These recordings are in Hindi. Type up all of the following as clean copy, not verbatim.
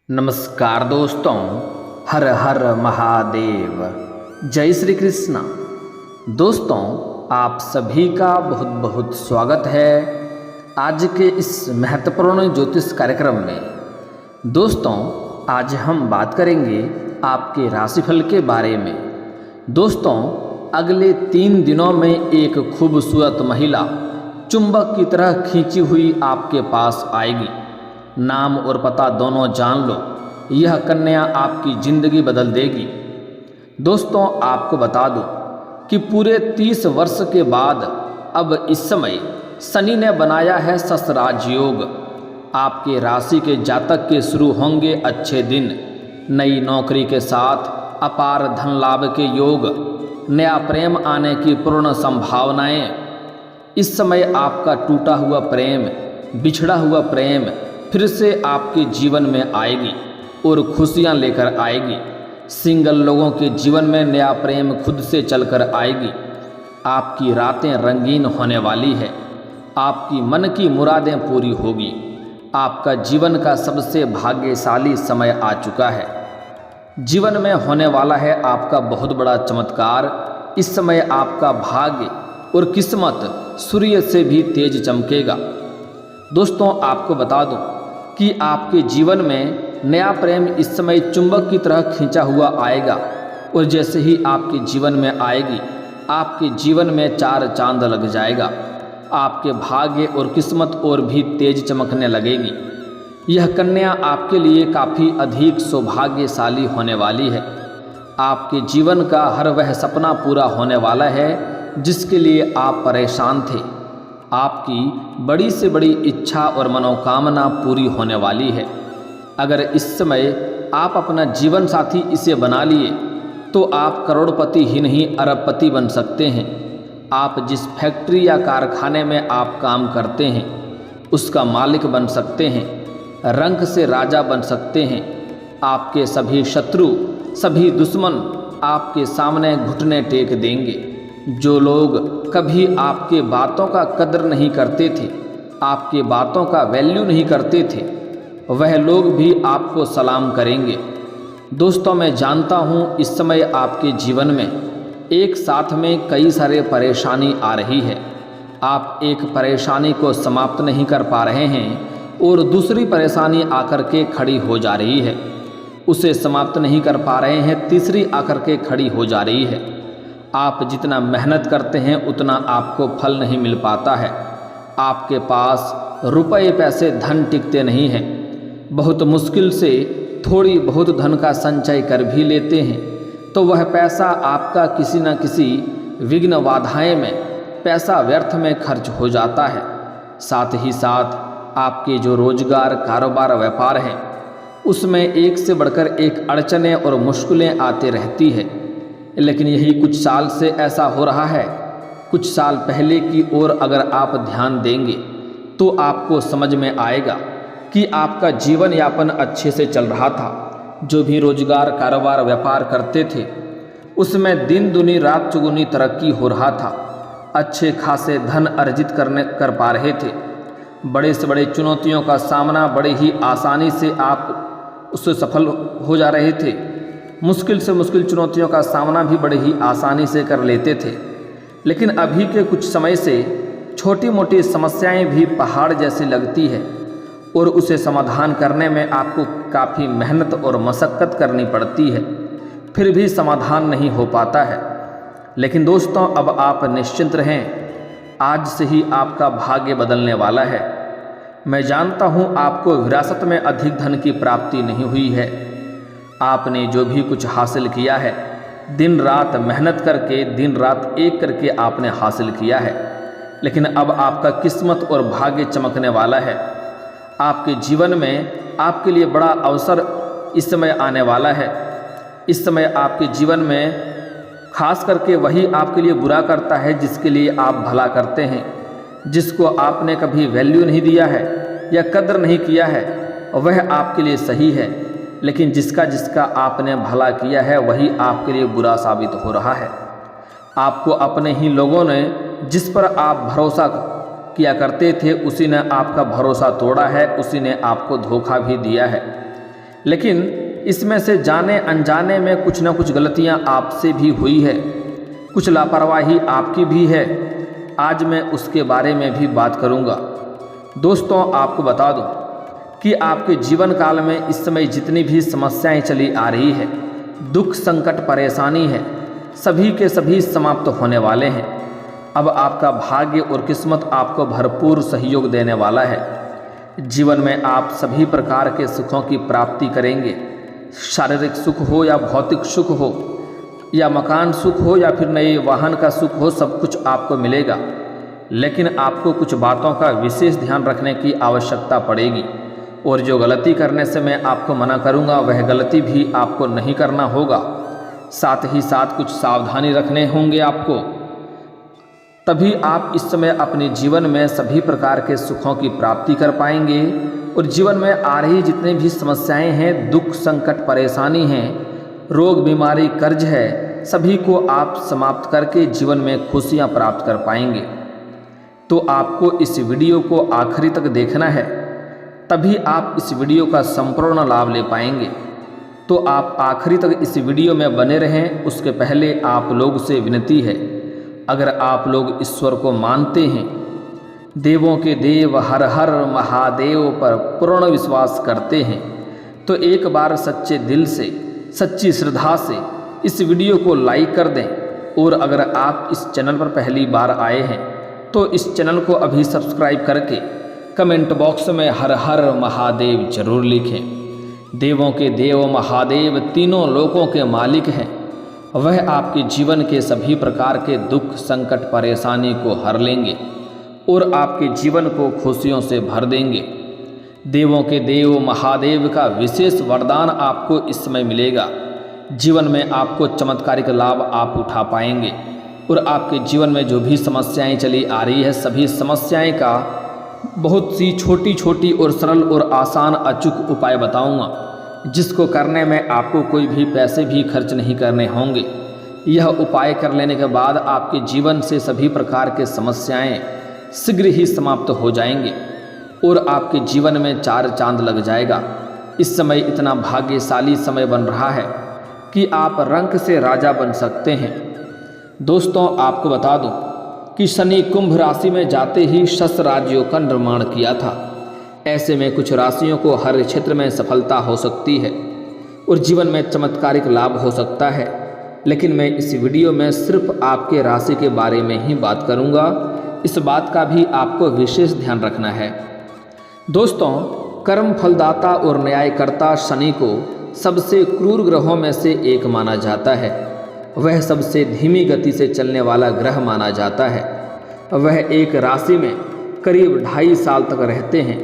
नमस्कार दोस्तों, हर हर महादेव, जय श्री कृष्णा। दोस्तों, आप सभी का बहुत बहुत स्वागत है आज के इस महत्वपूर्ण ज्योतिष कार्यक्रम में। दोस्तों, आज हम बात करेंगे आपके राशिफल के बारे में। दोस्तों, अगले 3 दिनों में एक खूबसूरत महिला चुंबक की तरह खींची हुई आपके पास आएगी। नाम और पता दोनों जान लो, यह कन्या आपकी ज़िंदगी बदल देगी। दोस्तों, आपको बता दूं कि पूरे 30 वर्ष के बाद अब इस समय शनि ने बनाया है ससराज योग। आपके राशि के जातक के शुरू होंगे अच्छे दिन। नई नौकरी के साथ अपार धन लाभ के योग, नया प्रेम आने की पूर्ण संभावनाएं। इस समय आपका टूटा हुआ प्रेम, बिछड़ा हुआ प्रेम फिर से आपके जीवन में आएगी और खुशियां लेकर आएगी। सिंगल लोगों के जीवन में नया प्रेम खुद से चलकर आएगी। आपकी रातें रंगीन होने वाली है। आपकी मन की मुरादें पूरी होगी। आपका जीवन का सबसे भाग्यशाली समय आ चुका है। जीवन में होने वाला है आपका बहुत बड़ा चमत्कार। इस समय आपका भाग्य और किस्मत सूर्य से भी तेज चमकेगा। दोस्तों, आपको बता दूं कि आपके जीवन में नया प्रेम इस समय चुंबक की तरह खींचा हुआ आएगा और जैसे ही आपके जीवन में आएगी, आपके जीवन में 4 चांद लग जाएगा। आपके भाग्य और किस्मत और भी तेज चमकने लगेगी। यह कन्या आपके लिए काफ़ी अधिक सौभाग्यशाली होने वाली है। आपके जीवन का हर वह सपना पूरा होने वाला है जिसके लिए आप परेशान थे। आपकी बड़ी से बड़ी इच्छा और मनोकामना पूरी होने वाली है। अगर इस समय आप अपना जीवन साथी इसे बना लिए तो आप करोड़पति ही नहीं अरबपति बन सकते हैं। आप जिस फैक्ट्री या कारखाने में आप काम करते हैं उसका मालिक बन सकते हैं। रंक से राजा बन सकते हैं। आपके सभी शत्रु, सभी दुश्मन आपके सामने घुटने टेक देंगे। जो लोग कभी आपके बातों का कदर नहीं करते थे, आपके बातों का वैल्यू नहीं करते थे, वह लोग भी आपको सलाम करेंगे। दोस्तों, मैं जानता हूँ इस समय आपके जीवन में एक साथ में कई सारे परेशानी आ रही है। आप एक परेशानी को समाप्त नहीं कर पा रहे हैं और दूसरी परेशानी आकर के खड़ी हो जा रही है। उसे समाप्त नहीं कर पा रहे हैं, तीसरी आकर के खड़ी हो जा रही है। आप जितना मेहनत करते हैं उतना आपको फल नहीं मिल पाता है। आपके पास रुपए पैसे धन टिकते नहीं हैं। बहुत मुश्किल से थोड़ी बहुत धन का संचय कर भी लेते हैं तो वह पैसा आपका किसी न किसी विघ्न बाधाएं में पैसा व्यर्थ में खर्च हो जाता है। साथ ही साथ आपके जो रोजगार, कारोबार, व्यापार हैं उसमें एक से बढ़कर एक अड़चनें और मुश्किलें आती रहती है। लेकिन यही कुछ साल से ऐसा हो रहा है। कुछ साल पहले की ओर अगर आप ध्यान देंगे तो आपको समझ में आएगा कि आपका जीवन यापन अच्छे से चल रहा था। जो भी रोजगार, कारोबार, व्यापार करते थे उसमें दिन दुनी रात चुगुनी तरक्की हो रहा था। अच्छे खासे धन अर्जित कर पा रहे थे। बड़े से बड़े चुनौतियों का सामना बड़े ही आसानी से आप उससे सफल हो जा रहे थे। मुश्किल से मुश्किल चुनौतियों का सामना भी बड़े ही आसानी से कर लेते थे। लेकिन अभी के कुछ समय से छोटी मोटी समस्याएं भी पहाड़ जैसी लगती है और उसे समाधान करने में आपको काफ़ी मेहनत और मशक्क़त करनी पड़ती है, फिर भी समाधान नहीं हो पाता है। लेकिन दोस्तों, अब आप निश्चिंत रहें, आज से ही आपका भाग्य बदलने वाला है। मैं जानता हूँ आपको विरासत में अधिक धन की प्राप्ति नहीं हुई है। आपने जो भी कुछ हासिल किया है दिन रात मेहनत करके, दिन रात एक करके आपने हासिल किया है। लेकिन अब आपका किस्मत और भाग्य चमकने वाला है। आपके जीवन में आपके लिए बड़ा अवसर इस समय आने वाला है। इस समय आपके जीवन में खास करके वही आपके लिए बुरा करता है जिसके लिए आप भला करते हैं। जिसको आपने कभी वैल्यू नहीं दिया है या कदर नहीं किया है वह आपके लिए सही है, लेकिन जिसका जिसका आपने भला किया है वही आपके लिए बुरा साबित हो रहा है। आपको अपने ही लोगों ने जिस पर आप भरोसा किया करते थे उसी ने आपका भरोसा तोड़ा है, उसी ने आपको धोखा भी दिया है। लेकिन इसमें से जाने अनजाने में कुछ ना कुछ गलतियां आपसे भी हुई है, कुछ लापरवाही आपकी भी है। आज मैं उसके बारे में भी बात करूंगा। दोस्तों, आपको बता दूं कि आपके जीवन काल में इस समय जितनी भी समस्याएं चली आ रही है, दुख संकट परेशानी है, सभी के सभी समाप्त होने वाले हैं। अब आपका भाग्य और किस्मत आपको भरपूर सहयोग देने वाला है। जीवन में आप सभी प्रकार के सुखों की प्राप्ति करेंगे। शारीरिक सुख हो या भौतिक सुख हो या मकान सुख हो या फिर नए वाहन का सुख हो, सब कुछ आपको मिलेगा। लेकिन आपको कुछ बातों का विशेष ध्यान रखने की आवश्यकता पड़ेगी और जो गलती करने से मैं आपको मना करूंगा वह गलती भी आपको नहीं करना होगा। साथ ही साथ कुछ सावधानी रखने होंगे आपको, तभी आप इस समय अपने जीवन में सभी प्रकार के सुखों की प्राप्ति कर पाएंगे और जीवन में आ रही जितनी भी समस्याएं हैं, दुख संकट परेशानी हैं, रोग बीमारी कर्ज है, सभी को आप समाप्त करके जीवन में खुशियां प्राप्त कर पाएंगे। तो आपको इस वीडियो को आखिरी तक देखना है, तभी आप इस वीडियो का संपूर्ण लाभ ले पाएंगे। तो आप आखिरी तक इस वीडियो में बने रहें। उसके पहले आप लोग से विनती है, अगर आप लोग ईश्वर को मानते हैं, देवों के देव हर हर महादेव पर पूर्ण विश्वास करते हैं, तो एक बार सच्चे दिल से सच्ची श्रद्धा से इस वीडियो को लाइक कर दें। और अगर आप इस चैनल पर पहली बार आए हैं तो इस चैनल को अभी सब्सक्राइब करके कमेंट बॉक्स में हर हर महादेव जरूर लिखें। देवों के देव महादेव तीनों लोकों के मालिक हैं। वह आपके जीवन के सभी प्रकार के दुख संकट परेशानी को हर लेंगे और आपके जीवन को खुशियों से भर देंगे। देवों के देव महादेव का विशेष वरदान आपको इस समय मिलेगा। जीवन में आपको चमत्कारिक लाभ आप उठा पाएंगे और आपके जीवन में जो भी समस्याएं चली आ रही है, सभी समस्याएं का बहुत सी छोटी छोटी और सरल और आसान अचूक उपाय बताऊंगा, जिसको करने में आपको कोई भी पैसे भी खर्च नहीं करने होंगे। यह उपाय कर लेने के बाद आपके जीवन से सभी प्रकार के समस्याएं शीघ्र ही समाप्त हो जाएंगे और आपके जीवन में चार चांद लग जाएगा। इस समय इतना भाग्यशाली समय बन रहा है कि आप रंक से राजा बन सकते हैं। दोस्तों, आपको बता दूं कि शनि कुंभ राशि में जाते ही शस राज्यों का निर्माण किया था। ऐसे में कुछ राशियों को हर क्षेत्र में सफलता हो सकती है और जीवन में चमत्कारिक लाभ हो सकता है। लेकिन मैं इस वीडियो में सिर्फ आपके राशि के बारे में ही बात करूंगा। इस बात का भी आपको विशेष ध्यान रखना है। दोस्तों, कर्म फलदाता और न्यायकर्ता शनि को सबसे क्रूर ग्रहों में से एक माना जाता है। वह सबसे धीमी गति से चलने वाला ग्रह माना जाता है। वह एक राशि में करीब 2.5 साल तक रहते हैं।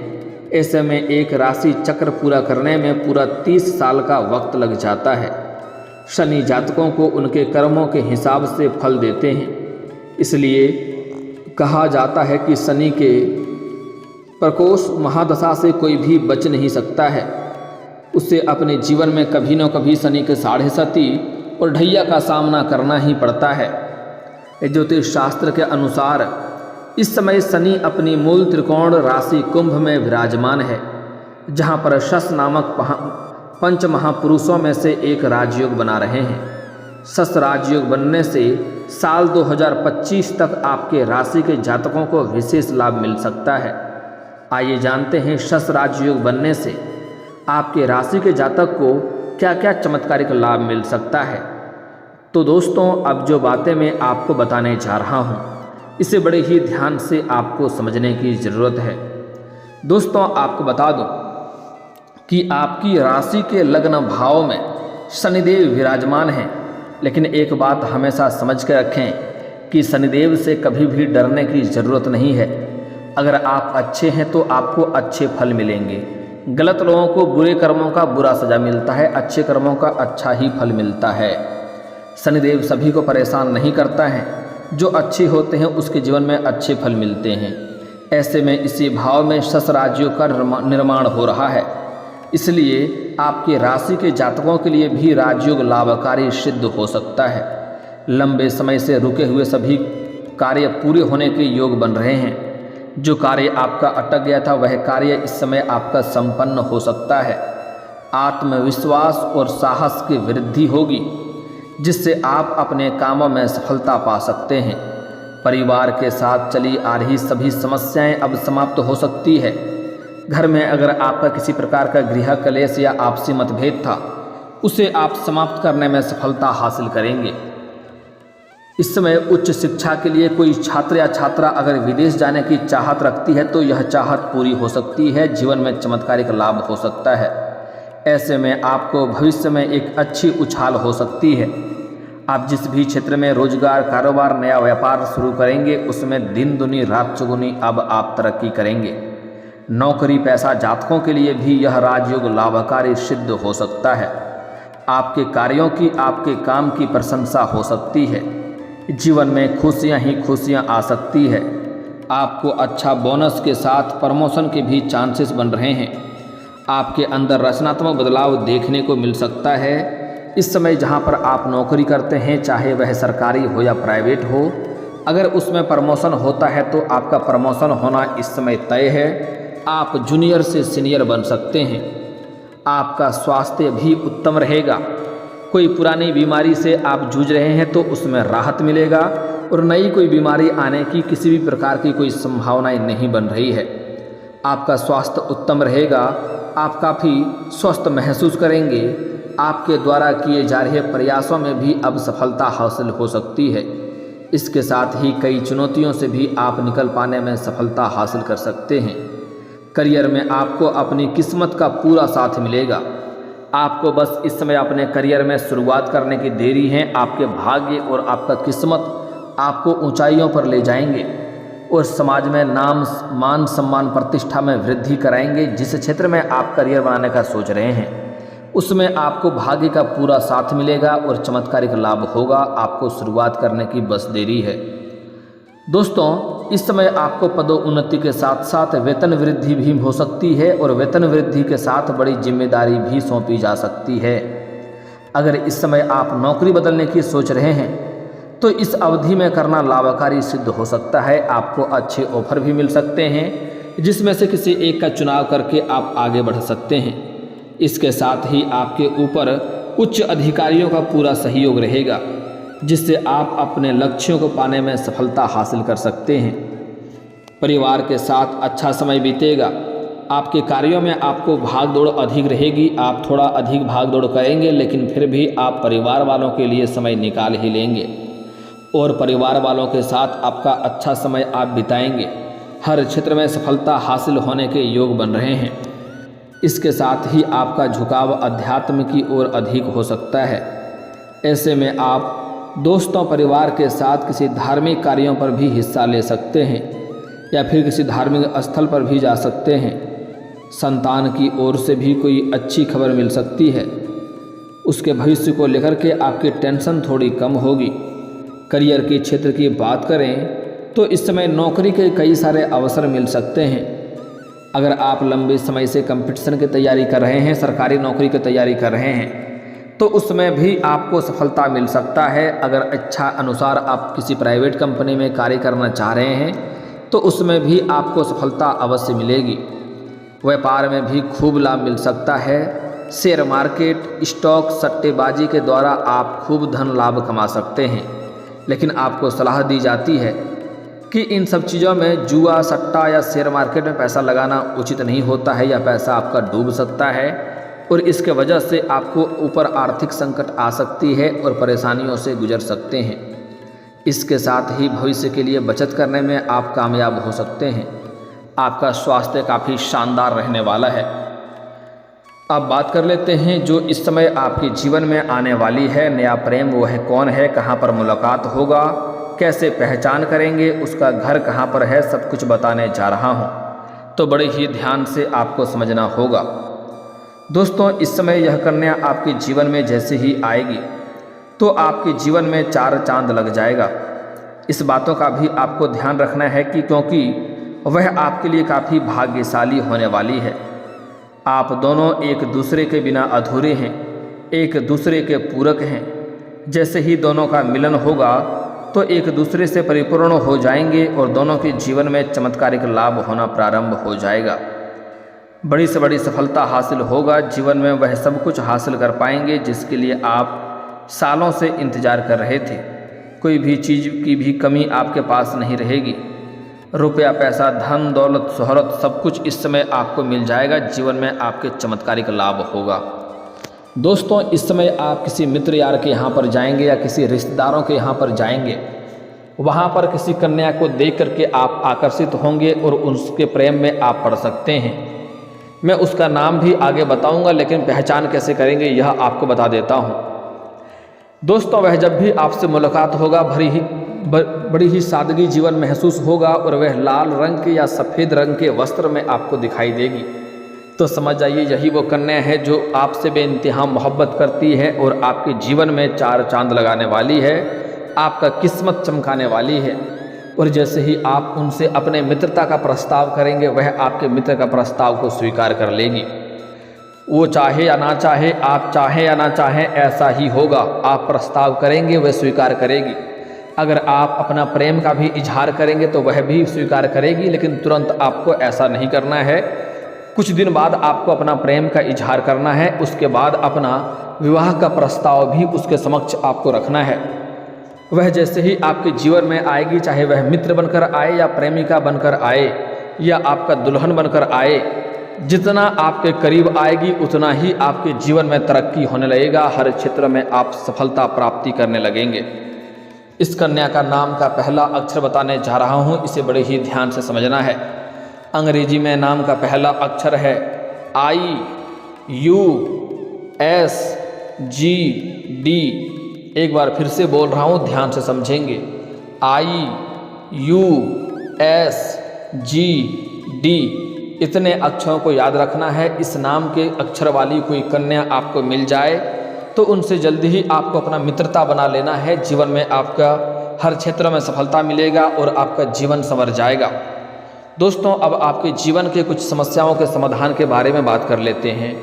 ऐसे में एक राशि चक्र पूरा करने में पूरा 30 साल का वक्त लग जाता है। शनि जातकों को उनके कर्मों के हिसाब से फल देते हैं। इसलिए कहा जाता है कि शनि के प्रकोष महादशा से कोई भी बच नहीं सकता है। उसे अपने जीवन में कभी न कभी शनि के 7.5 और ढैया का सामना करना ही पड़ता है। ज्योतिष शास्त्र के अनुसार इस समय शनि अपनी मूल त्रिकोण राशि कुंभ में विराजमान है, जहाँ पर शस नामक पंच महापुरुषों में से एक राजयोग बना रहे हैं। शस राजयोग बनने से साल 2025 तक आपके राशि के जातकों को विशेष लाभ मिल सकता है। आइए जानते हैं शस राजयोग बनने से आपके राशि के जातक को क्या क्या चमत्कारिक लाभ मिल सकता है। तो दोस्तों, अब जो बातें मैं आपको बताने जा रहा हूँ, इसे बड़े ही ध्यान से आपको समझने की ज़रूरत है। दोस्तों, आपको बता दूं कि आपकी राशि के लग्न भाव में शनिदेव विराजमान हैं। लेकिन एक बात हमेशा समझ के रखें कि शनिदेव से कभी भी डरने की ज़रूरत नहीं है। अगर आप अच्छे हैं तो आपको अच्छे फल मिलेंगे। गलत लोगों को बुरे कर्मों का बुरा सजा मिलता है, अच्छे कर्मों का अच्छा ही फल मिलता है। शनिदेव सभी को परेशान नहीं करता है। जो अच्छे होते हैं उसके जीवन में अच्छे फल मिलते हैं। ऐसे में इसी भाव में शस राज्यों का निर्माण हो रहा है। इसलिए आपके राशि के जातकों के लिए भी राजयोग लाभकारी सिद्ध हो सकता है। लंबे समय से रुके हुए सभी कार्य पूरे होने के योग बन रहे हैं। जो कार्य आपका अटक गया था वह कार्य इस समय आपका संपन्न हो सकता है। आत्मविश्वास और साहस की वृद्धि होगी, जिससे आप अपने कामों में सफलता पा सकते हैं। परिवार के साथ चली आ रही सभी समस्याएं अब समाप्त हो सकती है। घर में अगर आपका किसी प्रकार का गृह कलेश या आपसी मतभेद था, उसे आप समाप्त करने में सफलता हासिल करेंगे। इस समय उच्च शिक्षा के लिए कोई छात्र या छात्रा अगर विदेश जाने की चाहत रखती है तो यह चाहत पूरी हो सकती है। जीवन में चमत्कारिक लाभ हो सकता है। ऐसे में आपको भविष्य में एक अच्छी उछाल हो सकती है। आप जिस भी क्षेत्र में रोजगार, कारोबार, नया व्यापार शुरू करेंगे, उसमें दिन दुनी रात चौगुनी अब आप तरक्की करेंगे। नौकरी पेशा जातकों के लिए भी यह राजयोग लाभकारी सिद्ध हो सकता है। आपके कार्यों की, आपके काम की प्रशंसा हो सकती है। जीवन में खुशियां ही खुशियां आ सकती है। आपको अच्छा बोनस के साथ प्रमोशन के भी चांसेस बन रहे हैं। आपके अंदर रचनात्मक बदलाव देखने को मिल सकता है। इस समय जहां पर आप नौकरी करते हैं, चाहे वह सरकारी हो या प्राइवेट हो, अगर उसमें प्रमोशन होता है तो आपका प्रमोशन होना इस समय तय है। आप जूनियर से सीनियर बन सकते हैं। आपका स्वास्थ्य भी उत्तम रहेगा। कोई पुरानी बीमारी से आप जूझ रहे हैं तो उसमें राहत मिलेगा और नई कोई बीमारी आने की किसी भी प्रकार की कोई संभावनाएं नहीं बन रही है। आपका स्वास्थ्य उत्तम रहेगा। आप काफ़ी स्वस्थ महसूस करेंगे। आपके द्वारा किए जा रहे प्रयासों में भी अब सफलता हासिल हो सकती है। इसके साथ ही कई चुनौतियों से भी आप निकल पाने में सफलता हासिल कर सकते हैं। करियर में आपको अपनी किस्मत का पूरा साथ मिलेगा। आपको बस इस समय अपने करियर में शुरुआत करने की देरी है। आपके भाग्य और आपका किस्मत आपको ऊंचाइयों पर ले जाएंगे और समाज में नाम, मान, सम्मान, प्रतिष्ठा में वृद्धि कराएंगे। जिस क्षेत्र में आप करियर बनाने का सोच रहे हैं, उसमें आपको भाग्य का पूरा साथ मिलेगा और चमत्कारिक लाभ होगा। आपको शुरुआत करने की बस देरी है। दोस्तों, इस समय आपको पदोन्नति के साथ साथ वेतन वृद्धि भी हो सकती है और वेतन वृद्धि के साथ बड़ी जिम्मेदारी भी सौंपी जा सकती है। अगर इस समय आप नौकरी बदलने की सोच रहे हैं तो इस अवधि में करना लाभकारी सिद्ध हो सकता है। आपको अच्छे ऑफर भी मिल सकते हैं, जिसमें से किसी एक का चुनाव करके आप आगे बढ़ सकते हैं। इसके साथ ही आपके ऊपर उच्च अधिकारियों का पूरा सहयोग रहेगा, जिससे आप अपने लक्ष्यों को पाने में सफलता हासिल कर सकते हैं। परिवार के साथ अच्छा समय बीतेगा। आपके कार्यों में आपको भागदौड़ अधिक रहेगी। आप थोड़ा अधिक भागदौड़ करेंगे, लेकिन फिर भी आप परिवार वालों के लिए समय निकाल ही लेंगे और परिवार वालों के साथ आपका अच्छा समय आप बिताएंगे। हर क्षेत्र में सफलता हासिल होने के योग बन रहे हैं। इसके साथ ही आपका झुकाव अध्यात्म की ओर अधिक हो सकता है। ऐसे में आप दोस्तों, परिवार के साथ किसी धार्मिक कार्यों पर भी हिस्सा ले सकते हैं या फिर किसी धार्मिक स्थल पर भी जा सकते हैं। संतान की ओर से भी कोई अच्छी खबर मिल सकती है। उसके भविष्य को लेकर के आपकी टेंशन थोड़ी कम होगी। करियर के क्षेत्र की बात करें तो इस समय नौकरी के कई सारे अवसर मिल सकते हैं। अगर आप लंबे समय से कंपटीशन की तैयारी कर रहे हैं, सरकारी नौकरी की तैयारी कर रहे हैं, तो उसमें भी आपको सफलता मिल सकता है। अगर इच्छा अनुसार आप किसी प्राइवेट कंपनी में कार्य करना चाह रहे हैं तो उसमें भी आपको सफलता अवश्य मिलेगी। व्यापार में भी खूब लाभ मिल सकता है। शेयर मार्केट, स्टॉक, सट्टेबाजी के द्वारा आप खूब धन लाभ कमा सकते हैं, लेकिन आपको सलाह दी जाती है कि इन सब चीज़ों में जुआ, सट्टा या शेयर मार्केट में पैसा लगाना उचित नहीं होता है या पैसा आपका डूब सकता है और इसके वजह से आपको ऊपर आर्थिक संकट आ सकती है और परेशानियों से गुजर सकते हैं। इसके साथ ही भविष्य के लिए बचत करने में आप कामयाब हो सकते हैं। आपका स्वास्थ्य काफ़ी शानदार रहने वाला है। अब बात कर लेते हैं जो इस समय आपके जीवन में आने वाली है। नया प्रेम वह कौन है, कहाँ पर मुलाकात होगा, कैसे पहचान करेंगे, उसका घर कहाँ पर है, सब कुछ बताने जा रहा हूँ, तो बड़े ही ध्यान से आपको समझना होगा। दोस्तों, इस समय यह कन्या आपके जीवन में जैसे ही आएगी तो आपके जीवन में 4 चांद लग जाएगा। इस बातों का भी आपको ध्यान रखना है कि क्योंकि वह आपके लिए काफ़ी भाग्यशाली होने वाली है। आप दोनों एक दूसरे के बिना अधूरे हैं, एक दूसरे के पूरक हैं। जैसे ही दोनों का मिलन होगा तो एक दूसरे से परिपूर्ण हो जाएंगे और दोनों के जीवन में चमत्कारिक लाभ होना प्रारंभ हो जाएगा। बड़ी से बड़ी सफलता हासिल होगा। जीवन में वह सब कुछ हासिल कर पाएंगे जिसके लिए आप सालों से इंतज़ार कर रहे थे। कोई भी चीज़ की भी कमी आपके पास नहीं रहेगी। रुपया, पैसा, धन, दौलत, शोहरत सब कुछ इस समय आपको मिल जाएगा। जीवन में आपके चमत्कारिक लाभ होगा। दोस्तों, इस समय आप किसी मित्र यार के यहाँ पर जाएंगे या किसी रिश्तेदारों के यहाँ पर जाएंगे। वहाँ पर किसी कन्या को देख करके आप आकर्षित होंगे और उसके प्रेम में आप पड़ सकते हैं। मैं उसका नाम भी आगे बताऊंगा, लेकिन पहचान कैसे करेंगे यह आपको बता देता हूँ। दोस्तों, वह जब भी आपसे मुलाकात होगा बड़ी ही सादगी जीवन महसूस होगा और वह लाल रंग के या सफ़ेद रंग के वस्त्र में आपको दिखाई देगी। तो समझ जाइए यही वो कन्या है जो आपसे बेइंतहा मोहब्बत करती है और आपके जीवन में चार चांद लगाने वाली है, आपका किस्मत चमकाने वाली है। और जैसे ही आप उनसे अपने मित्रता का प्रस्ताव करेंगे, वह आपके मित्र का प्रस्ताव को स्वीकार कर लेगी। वो चाहे या ना चाहे, आप चाहें या ना चाहें, ऐसा ही होगा। आप प्रस्ताव करेंगे, वह स्वीकार करेगी। अगर आप अपना प्रेम का भी इजहार करेंगे तो वह भी स्वीकार करेगी, लेकिन तुरंत आपको ऐसा नहीं करना है। कुछ दिन बाद आपको अपना प्रेम का इजहार करना है। उसके बाद अपना विवाह का प्रस्ताव भी उसके समक्ष आपको रखना है। वह जैसे ही आपके जीवन में आएगी, चाहे वह मित्र बनकर आए या प्रेमिका बनकर आए या आपका दुल्हन बनकर आए, जितना आपके करीब आएगी उतना ही आपके जीवन में तरक्की होने लगेगा। हर क्षेत्र में आप सफलता प्राप्ति करने लगेंगे। इस कन्या का नाम का पहला अक्षर बताने जा रहा हूँ, इसे बड़े ही ध्यान से समझना है। अंग्रेजी में नाम का पहला अक्षर है IUSGD। एक बार फिर से बोल रहा हूँ, ध्यान से समझेंगे। IUSGD। इतने अक्षरों को याद रखना है। इस नाम के अक्षर वाली कोई कन्या आपको मिल जाए तो उनसे जल्दी ही आपको अपना मित्रता बना लेना है। जीवन में आपका हर क्षेत्र में सफलता मिलेगा और आपका जीवन संवर जाएगा। दोस्तों, अब आपके जीवन के कुछ समस्याओं के समाधान के बारे में बात कर लेते हैं।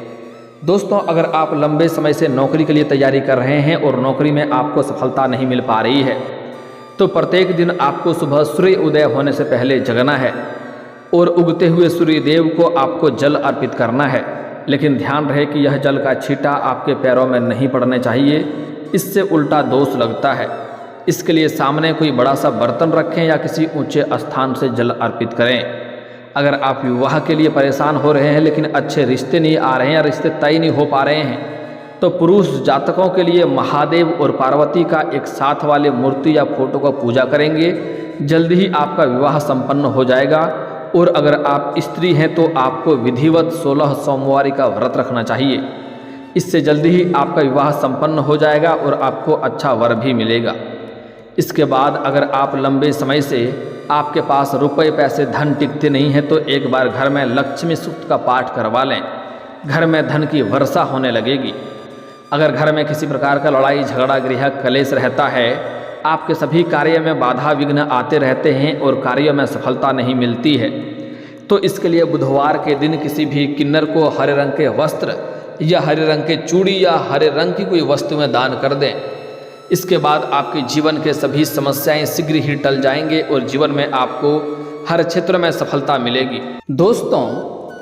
दोस्तों, अगर आप लंबे समय से नौकरी के लिए तैयारी कर रहे हैं और नौकरी में आपको सफलता नहीं मिल पा रही है, तो प्रत्येक दिन आपको सुबह सूर्य उदय होने से पहले जगना है और उगते हुए सूर्य देव को आपको जल अर्पित करना है। लेकिन ध्यान रहे कि यह जल का छींटा आपके पैरों में नहीं पड़ने चाहिए, इससे उल्टा दोष लगता है। इसके लिए सामने कोई बड़ा सा बर्तन रखें या किसी ऊंचे स्थान से जल अर्पित करें। अगर आप विवाह के लिए परेशान हो रहे हैं लेकिन अच्छे रिश्ते नहीं आ रहे हैं या रिश्ते तय नहीं हो पा रहे हैं, तो पुरुष जातकों के लिए महादेव और पार्वती का एक साथ वाले मूर्ति या फोटो का पूजा करेंगे, जल्दी ही आपका विवाह संपन्न हो जाएगा। और अगर आप स्त्री हैं तो आपको विधिवत 16 सोमवारी का व्रत रखना चाहिए। इससे जल्दी ही आपका विवाह संपन्न हो जाएगा और आपको अच्छा वर भी मिलेगा। इसके बाद अगर आप लंबे समय से आपके पास रुपए पैसे धन टिकते नहीं हैं, तो एक बार घर में लक्ष्मी सूक्त का पाठ करवा लें। घर में धन की वर्षा होने लगेगी। अगर घर में किसी प्रकार का लड़ाई झगड़ा गृह कलेश रहता है, आपके सभी कार्य में बाधा विघ्न आते रहते हैं और कार्यों में सफलता नहीं मिलती है, तो इसके लिए बुधवार के दिन किसी भी किन्नर को हरे रंग के वस्त्र या हरे रंग के चूड़ी या हरे रंग की कोई वस्तु में दान कर दें। इसके बाद आपके जीवन के सभी समस्याएं शीघ्र ही टल जाएंगे और जीवन में आपको हर क्षेत्र में सफलता मिलेगी। दोस्तों,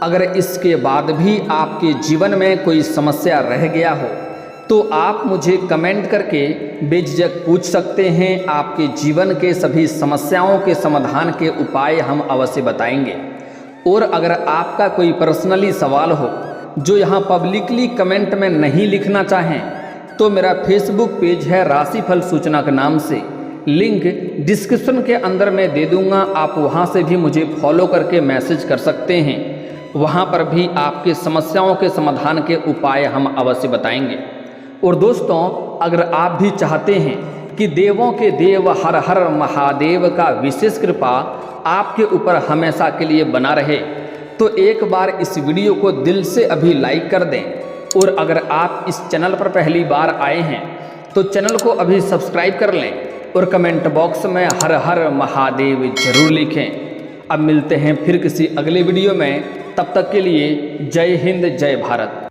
अगर इसके बाद भी आपके जीवन में कोई समस्या रह गया हो तो आप मुझे कमेंट करके बेझिझक पूछ सकते हैं। आपके जीवन के सभी समस्याओं के समाधान के उपाय हम अवश्य बताएंगे। और अगर आपका कोई पर्सनली सवाल हो जो यहाँ पब्लिकली कमेंट में नहीं लिखना चाहें, तो मेरा फेसबुक पेज है राशिफल सूचना के नाम से, लिंक डिस्क्रिप्शन के अंदर मैं दे दूंगा। आप वहाँ से भी मुझे फॉलो करके मैसेज कर सकते हैं। वहाँ पर भी आपके समस्याओं के समाधान के उपाय हम अवश्य बताएंगे। और दोस्तों, अगर आप भी चाहते हैं कि देवों के देव हर हर महादेव का विशेष कृपा आपके ऊपर हमेशा के लिए बना रहे, तो एक बार इस वीडियो को दिल से अभी लाइक कर दें। और अगर आप इस चैनल पर पहली बार आए हैं तो चैनल को अभी सब्सक्राइब कर लें और कमेंट बॉक्स में हर हर महादेव जरूर लिखें। अब मिलते हैं फिर किसी अगले वीडियो में, तब तक के लिए जय हिंद जय भारत।